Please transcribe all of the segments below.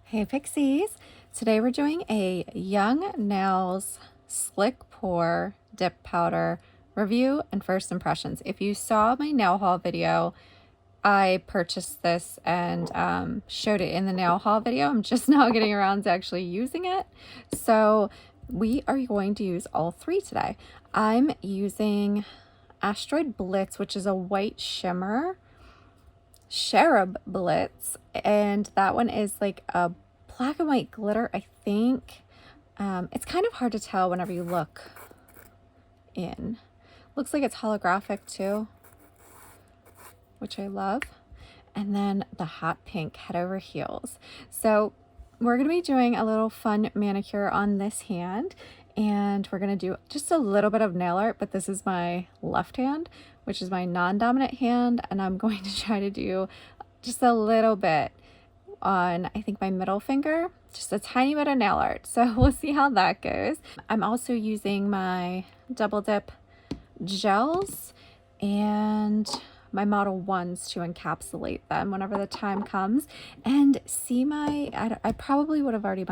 Hey Pixies! Today we're doing a Young Nails Slick Pour Dip Powder review and first impressions. If you saw my nail haul video, I purchased this and showed it in the nail haul video. I'm just now getting around to actually using it. So we are going to use all three today. I'm using Asteroid Blitz, which is a white shimmer, Cherub Blitz, and that one is like a black and white glitter, I think. It's kind of hard to tell whenever you look in. Looks like it's holographic too, which I love. And then the hot pink, head over heels. So we're going to be doing a little fun manicure on this hand, and we're going to do just a little bit of nail art, but this is my left hand, which is my non-dominant hand, and I'm going to try to do just a little bit on, I think, my middle finger, just a tiny bit of nail art. So we'll see how that goes. I'm also using my double dip gels and my Model 1s to encapsulate them whenever the time comes. And see my, I probably would have already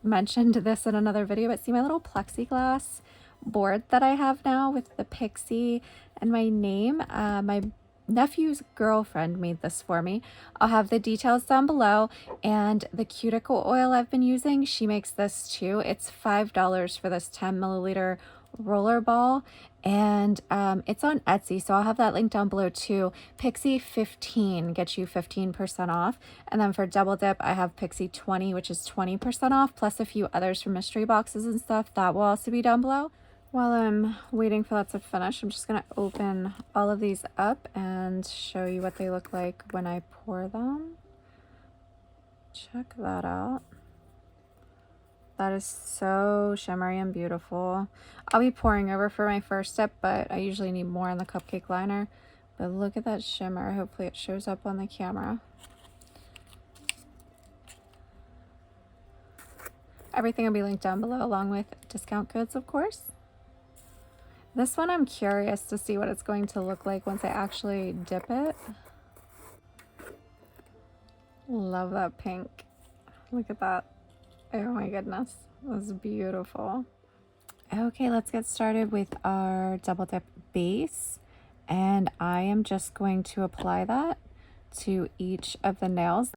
mentioned this in another video, but see my little plexiglass board that I have now with the Pixie and my name. My nephew's girlfriend made this for me. I'll have the details down below, and the cuticle oil I've been using, she makes this too. It's $5 for this 10 milliliter roller ball, and it's on Etsy, so I'll have that link down below too. Pixie 15 gets you 15% off, and then for double dip I have Pixie 20, which is 20% off, plus a few others from mystery boxes and stuff that will also be down below. While I'm waiting for that to finish, I'm just going to open all of these up and show you what they look like when I pour them. Check that out. That is so shimmery and beautiful. I'll be pouring over for my first step, but I usually need more on the cupcake liner. But look at that shimmer. Hopefully it shows up on the camera. Everything will be linked down below, along with discount codes, of course. This one I'm curious to see what it's going to look like once I actually dip it. Love that pink. Look at that. Oh my goodness. That's beautiful. Okay, let's get started with our double dip base. And I am just going to apply that to each of the nails.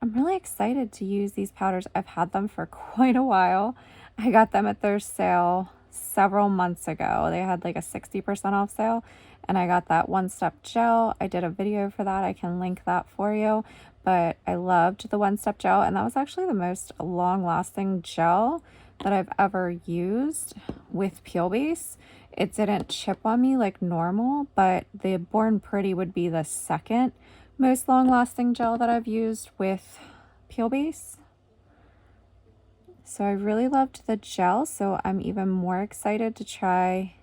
I'm really excited to use these powders. I've had them for quite a while. I got them at their sale several months ago. They had like a 60% off sale, and I got that one step gel. I did a video for that. I can link that for you. But I loved the one step gel, and that was actually the most long lasting gel that I've ever used with peel base. It didn't chip on me like normal, but the Born Pretty would be the second most long-lasting gel that I've used with peel base. So I really loved the gel, so I'm even more excited to try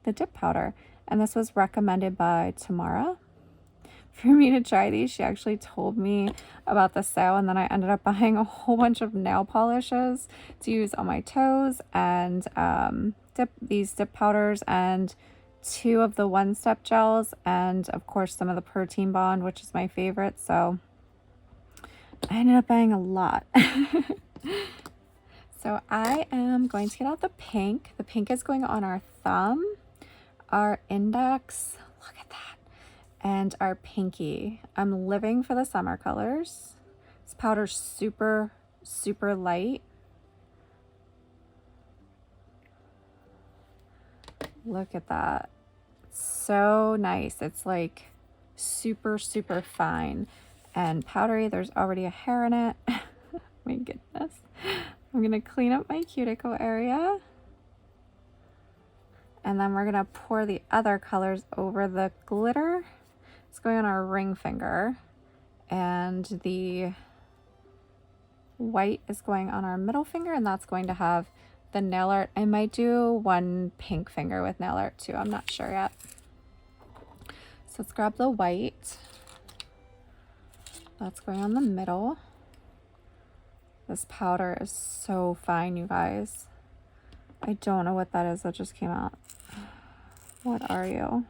the dip powder. And this was recommended by Tamara for me to try these. She actually told me about the sale, and then I ended up buying a whole bunch of nail polishes to use on my toes, and these dip powders, and 2 of the one-step gels, and of course some of the protein bond, which is my favorite. So I ended up buying a lot. So I am going to get out the pink. The pink is going on our thumb, our index, look at that, and our pinky. I'm living for the summer colors. This powder's super, super light. Look at that. So nice. It's like super, super fine and powdery. There's already a hair in it. My goodness. I'm going to clean up my cuticle area. And then we're going to pour the other colors over the glitter. It's going on our ring finger and the white is going on our middle finger, and that's going to have the nail art. I might do one pink finger with nail art too. I'm not sure yet. So let's grab the white. That's going on the middle. This powder is so fine, you guys. I don't know what that is that just came out. What are you?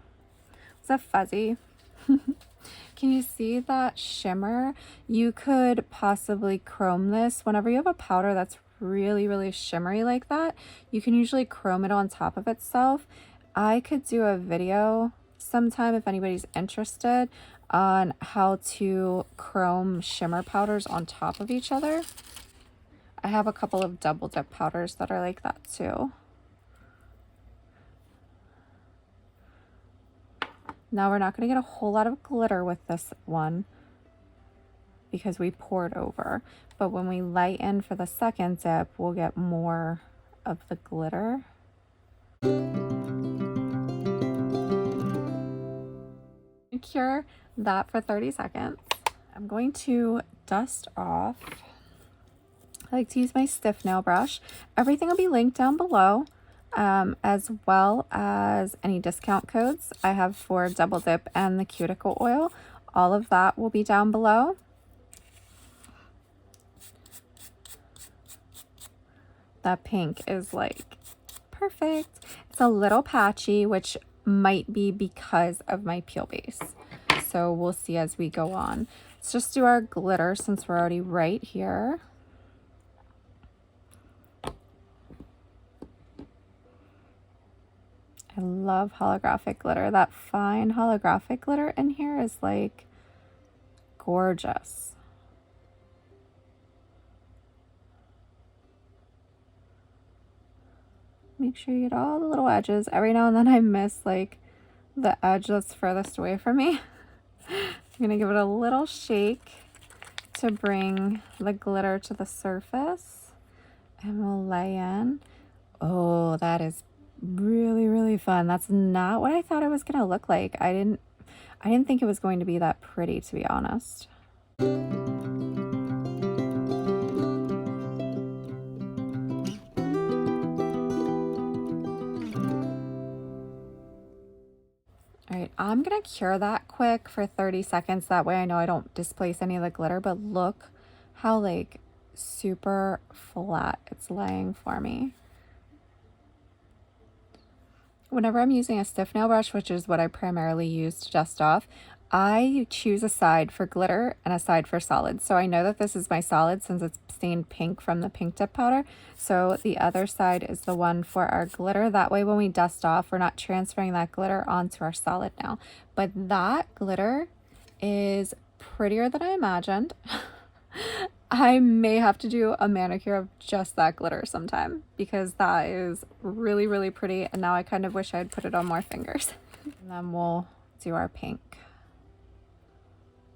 Is that fuzzy? Can you see that shimmer? You could possibly chrome this. Whenever you have a powder that's really, really shimmery like that, you can usually chrome it on top of itself. I could do a video sometime if anybody's interested on how to chrome shimmer powders on top of each other. I have a couple of double dip powders that are like that too. Now we're not going to get a whole lot of glitter with this one because we poured over. But when we lighten for the second dip, we'll get more of the glitter. Cure that for 30 seconds. I'm going to dust off. I like to use my stiff nail brush. Everything will be linked down below. As well as any discount codes I have for Double Dip and the Cuticle Oil. All of that will be down below. That pink is like perfect. It's a little patchy, which might be because of my peel base. So we'll see as we go on. Let's just do our glitter since we're already right here. I love holographic glitter. That fine holographic glitter in here is like gorgeous. Make sure you get all the little edges. Every now and then I miss like the edge that's furthest away from me. I'm gonna give it a little shake to bring the glitter to the surface, and we'll lay in. Oh, that is really, really fun. That's not what I thought it was gonna look like. I didn't think it was going to be that pretty, to be honest. All right, I'm gonna cure that quick for 30 seconds. That way I know I don't displace any of the glitter, but look how like super flat it's laying for me. Whenever I'm using a stiff nail brush, which is what I primarily use to dust off, I choose a side for glitter and a side for solid. So I know that this is my solid since it's stained pink from the pink tip powder. So the other side is the one for our glitter. That way when we dust off, we're not transferring that glitter onto our solid now. But that glitter is prettier than I imagined. I may have to do a manicure of just that glitter sometime because that is really, really pretty. And now I kind of wish I had put it on more fingers. And then we'll do our pink.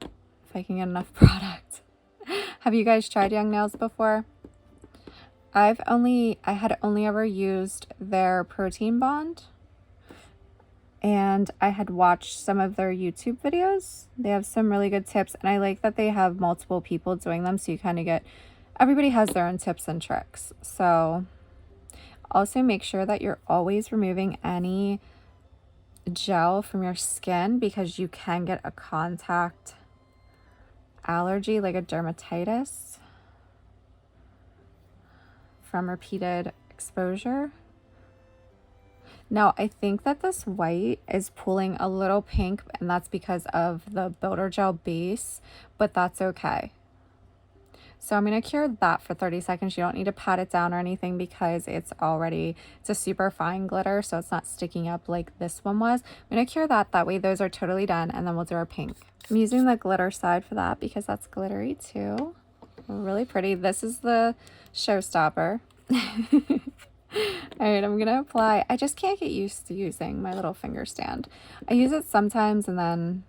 If I can get enough product. Have you guys tried Young Nails before? I had only ever used their protein bond. And I had watched some of their YouTube videos. They have some really good tips, and I like that they have multiple people doing them, so you kind of get, everybody has their own tips and tricks. So also make sure that you're always removing any gel from your skin because you can get a contact allergy, like a dermatitis from repeated exposure. Now, I think that this white is pulling a little pink, and that's because of the builder gel base, but that's okay. So I'm going to cure that for 30 seconds. You don't need to pat it down or anything because it's a super fine glitter, so it's not sticking up like this one was. I'm going to cure that. That way those are totally done, and then we'll do our pink. I'm using the glitter side for that because that's glittery too. Really pretty. This is the showstopper. All right, I'm gonna apply. I just can't get used to using my little finger stand. I use it sometimes and then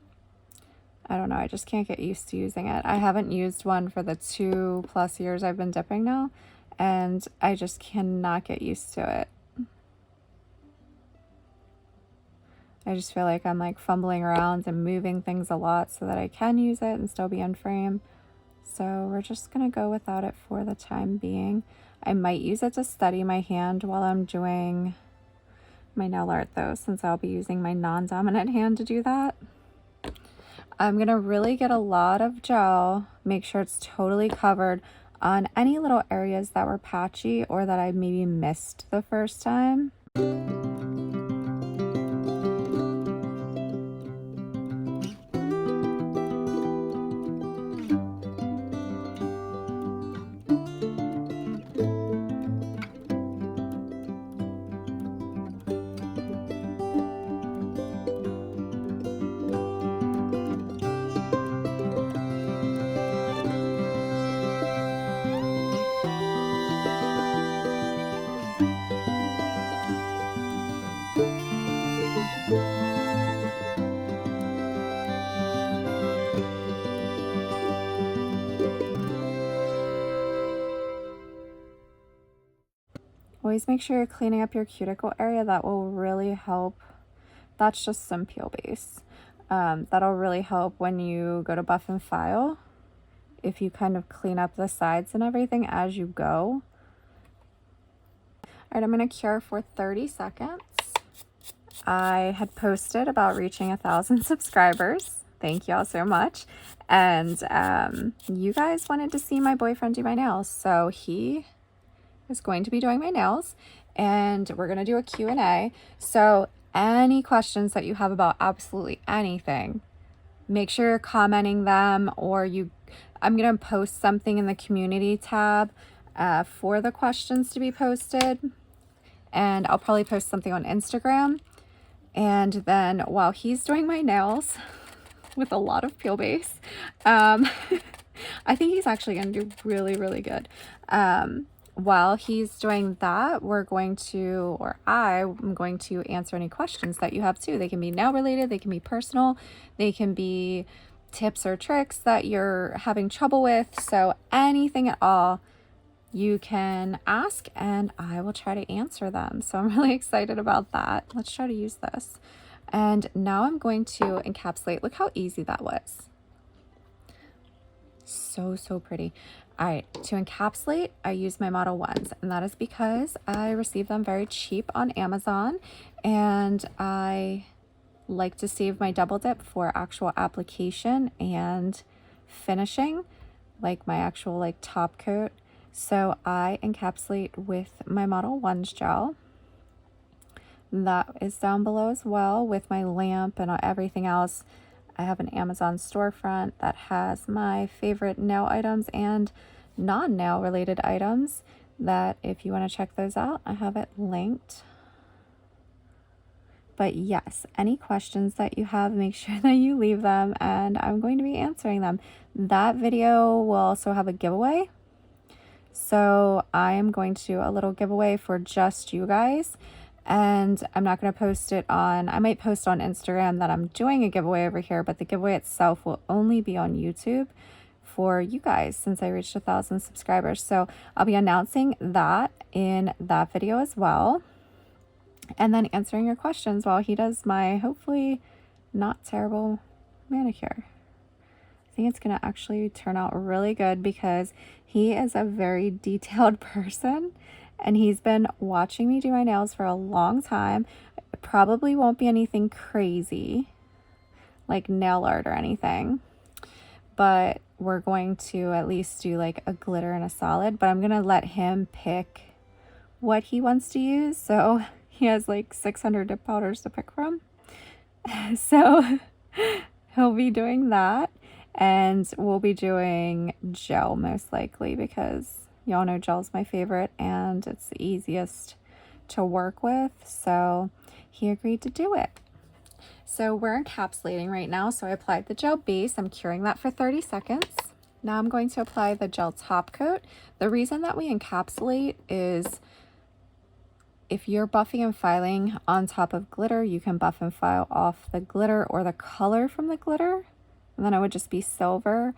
I don't know, I just can't get used to using it. I haven't used one for the 2+ years I've been dipping now, and I just cannot get used to it. I just feel like I'm like fumbling around and moving things a lot so that I can use it and still be in frame. So we're just gonna go without it for the time being. I might use it to steady my hand while I'm doing my nail art though, since I'll be using my non-dominant hand to do that. I'm gonna really get a lot of gel, make sure it's totally covered on any little areas that were patchy or that I maybe missed the first time. Always make sure you're cleaning up your cuticle area. That will really help. That's just some peel base. That'll really help when you go to buff and file. If you kind of clean up the sides and everything as you go. All right, I'm gonna cure for 30 seconds. I had posted about reaching 1,000 subscribers. Thank you all so much. And you guys wanted to see my boyfriend do my nails, so he is going to be doing my nails, and we're going to do a Q&A. So any questions that you have about absolutely anything, make sure you're commenting them, or I'm going to post something in the community tab for the questions to be posted, and I'll probably post something on Instagram. And then while he's doing my nails with a lot of peel base, I think he's actually going to do really, really good. While he's doing that, I'm going to answer any questions that you have too. They can be nail related, they can be personal, they can be tips or tricks that you're having trouble with. So anything at all, you can ask and I will try to answer them. So I'm really excited about that. Let's try to use this. And now I'm going to encapsulate. Look how easy that was. So pretty. All right, to encapsulate, I use my Modelones, and that is because I received them very cheap on Amazon, and I like to save my double dip for actual application and finishing, like my actual like top coat. So I encapsulate with my Modelones Gel. That is down below as well with my lamp and everything else. I have an Amazon storefront that has my favorite nail items and non-nail related items that if you want to check those out, I have it linked. But yes, any questions that you have, make sure that you leave them and I'm going to be answering them. That video will also have a giveaway. So I am going to do a little giveaway for just you guys. And I'm not going to post it on, I might post on Instagram that I'm doing a giveaway over here, but the giveaway itself will only be on YouTube for you guys since I reached 1,000 subscribers. So I'll be announcing that in that video as well. And then answering your questions while he does my hopefully not terrible manicure. I think it's going to actually turn out really good because he is a very detailed person. And he's been watching me do my nails for a long time. It probably won't be anything crazy, like nail art or anything. But we're going to at least do like a glitter and a solid. But I'm going to let him pick what he wants to use. So he has like 600 dip powders to pick from. So he'll be doing that. And we'll be doing gel most likely because y'all know gel's my favorite and it's the easiest to work with. So he agreed to do it. So we're encapsulating right now. So I applied the gel base. I'm curing that for 30 seconds. Now I'm going to apply the gel top coat. The reason that we encapsulate is if you're buffing and filing on top of glitter, you can buff and file off the glitter or the color from the glitter. And then it would just be silver.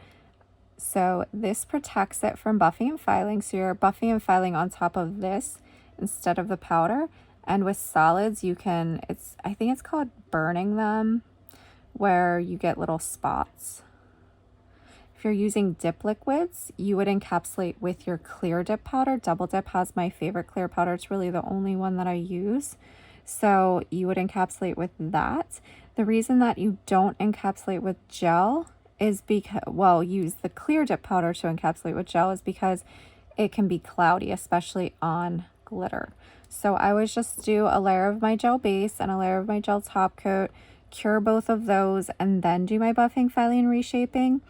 So this protects it from buffing and filing. So you're buffing and filing on top of this instead of the powder. And with solids, you can, I think it's called burning them, where you get little spots. If you're using dip liquids, you would encapsulate with your clear dip powder. Double Dip has my favorite clear powder. It's really the only one that I use. So you would encapsulate with that. The reason that you don't encapsulate with gel is because, well, use the clear dip powder to encapsulate with gel is because it can be cloudy, especially on glitter. So I always just do a layer of my gel base and a layer of my gel top coat, cure both of those, and then do my buffing, filing, and reshaping.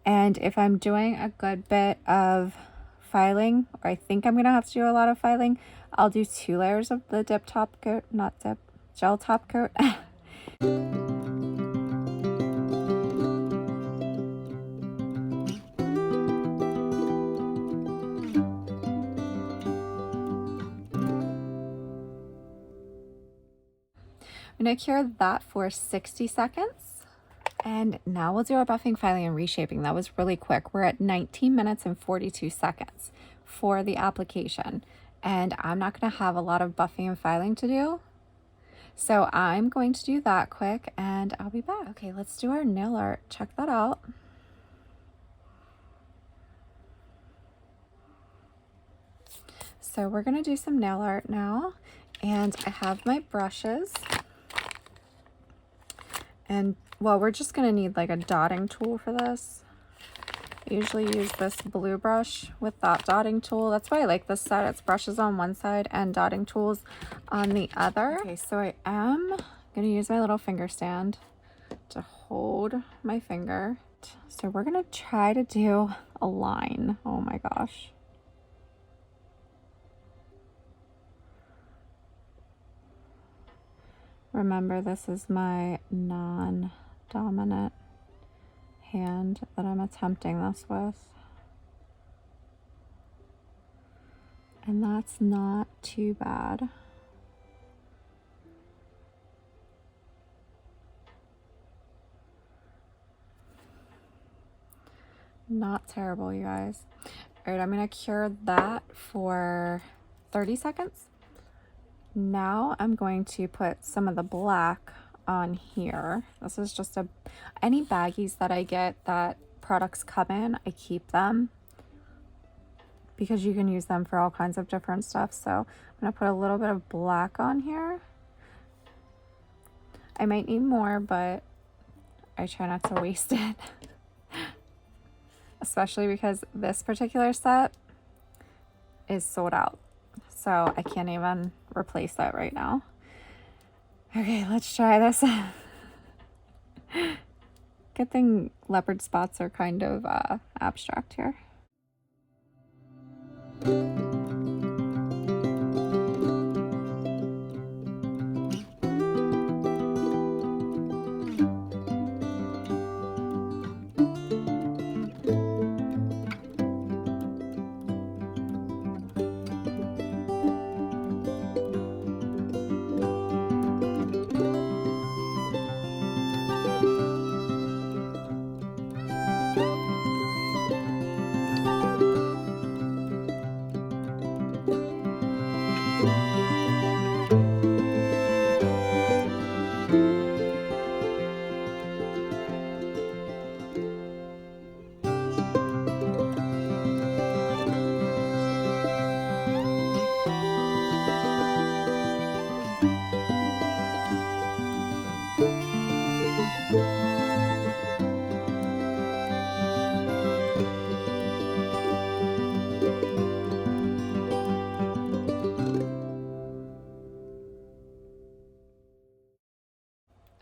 And if I'm doing a good bit of filing, or I think I'm gonna have to do a lot of filing, I'll do 2 layers of the dip top coat, not dip, gel top coat. I'm gonna cure that for 60 seconds. And now we'll do our buffing, filing, and reshaping. That was really quick. We're at 19 minutes and 42 seconds for the application. And I'm not gonna have a lot of buffing and filing to do. So I'm going to do that quick and I'll be back. Okay, let's do our nail art. Check that out. So we're gonna do some nail art now. And I have my brushes. And well, we're just gonna need like a dotting tool for this. I usually use this blue brush with that dotting tool. That's why I like this set. It's brushes on one side and dotting tools on the other. Okay, so I am gonna use my little finger stand to hold my finger. So we're gonna try to do a line. Oh my gosh. Remember, this is my non-dominant hand that I'm attempting this with. And that's not too bad. Not terrible, you guys. All right, I'm gonna cure that for 30 seconds. Now I'm going to put some of the black on here. This is just any baggies that I get that products come in, I keep them because you can use them for all kinds of different stuff. So I'm gonna put a little bit of black on here. I might need more, but I try not to waste it. Especially because this particular set is sold out. So I can't even replace that right now. Okay, let's try this. Good thing leopard spots are kind of abstract here.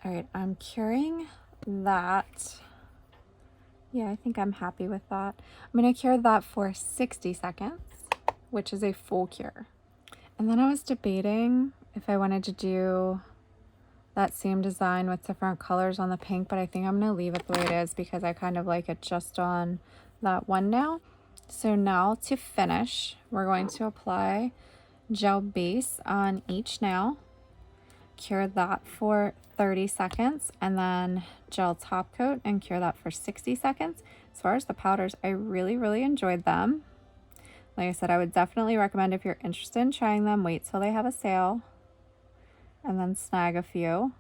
All right, I'm curing that. Yeah, I think I'm happy with that. I'm gonna cure that for 60 seconds, which is a full cure. And then I was debating if I wanted to do that same design with different colors on the pink, but I think I'm gonna leave it the way it is because I kind of like it just on that one nail. So now to finish, we're going to apply gel base on each nail. Cure that for 30 seconds and then gel top coat and cure that for 60 seconds. As far as the powders, I really enjoyed them. Like I said, I would definitely recommend if you're interested in trying them, wait till they have a sale and then snag a few.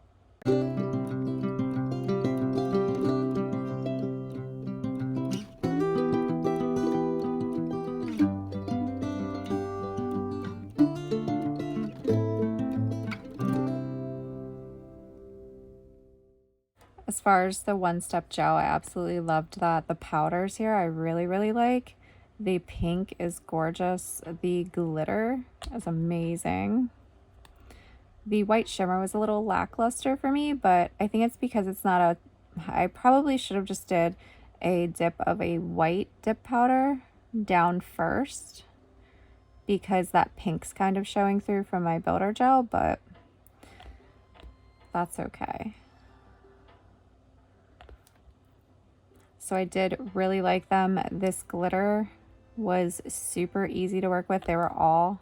As far as the One Step Gel, I absolutely loved that. The powders here I really, really like. The pink is gorgeous. The glitter is amazing. The white shimmer was a little lackluster for me, but I think it's because it's not a... I probably should have just did a dip of a white dip powder down first, because that pink's kind of showing through from my builder gel, but that's okay. So I did really like them. This glitter was super easy to work with. They were all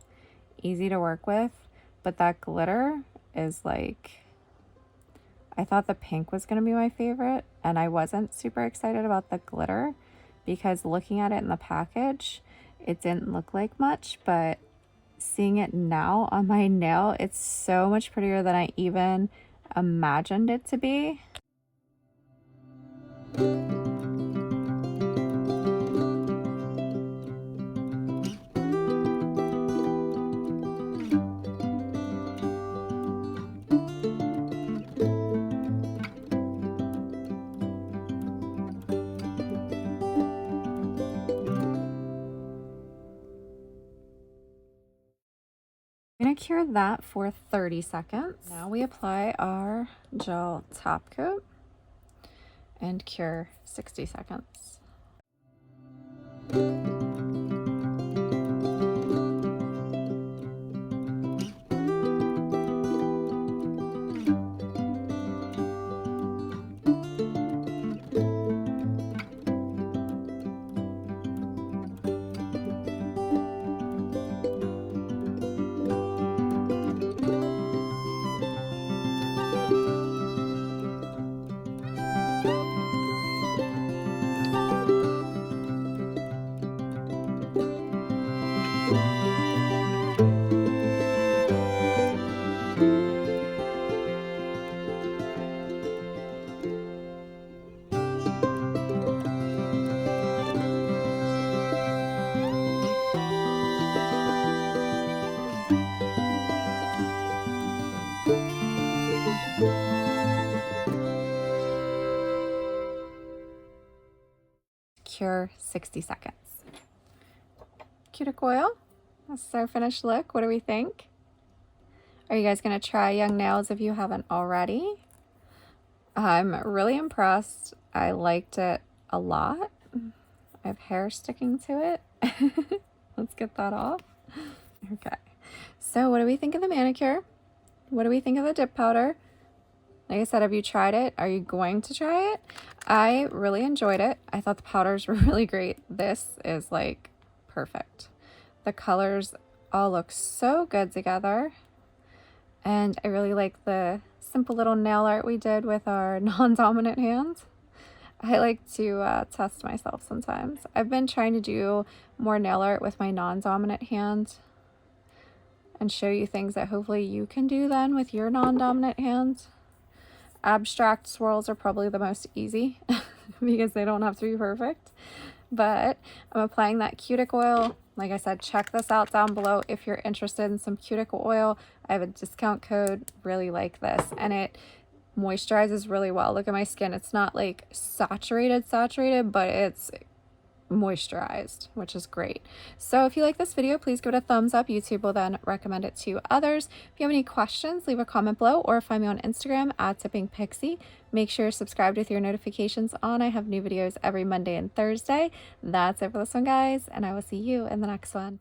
easy to work with, but that glitter is like... I thought the pink was going to be my favorite, and I wasn't super excited about the glitter because looking at it in the package, it didn't look like much, but seeing it now on my nail, it's so much prettier than I even imagined it to be. I'm going to cure that for 30 seconds. Now we apply our gel top coat and cure 60 seconds. Cure 60 seconds. Cuticle Oil. This is our finished look. What do we think? Are you guys going to try Young Nails if you haven't already? I'm really impressed. I liked it a lot. I have hair sticking to it. Let's get that off. Okay. So what do we think of the manicure? What do we think of the dip powder? Like I said, have you tried it? Are you going to try it? I really enjoyed it. I thought the powders were really great. This is like perfect. The colors all look so good together. And I really like the simple little nail art we did with our non-dominant hand. I like to test myself sometimes. I've been trying to do more nail art with my non-dominant hand and show you things that hopefully you can do then with your non-dominant hand. Abstract swirls are probably the most easy because they don't have to be perfect. But I'm applying that cuticle oil. Like I said, check this out down below if you're interested in some cuticle oil. I have a discount code. Really like this, and it moisturizes really well. Look at my skin. It's not like saturated, but it's moisturized, which is great. So if you like this video, please give it a thumbs up. YouTube will then recommend it to others. If you have any questions, leave a comment below or find me on Instagram at @tippingpixie. Make sure you're subscribed with your notifications on. I have new videos every Monday and Thursday. That's it for this one, guys, and I will see you in the next one.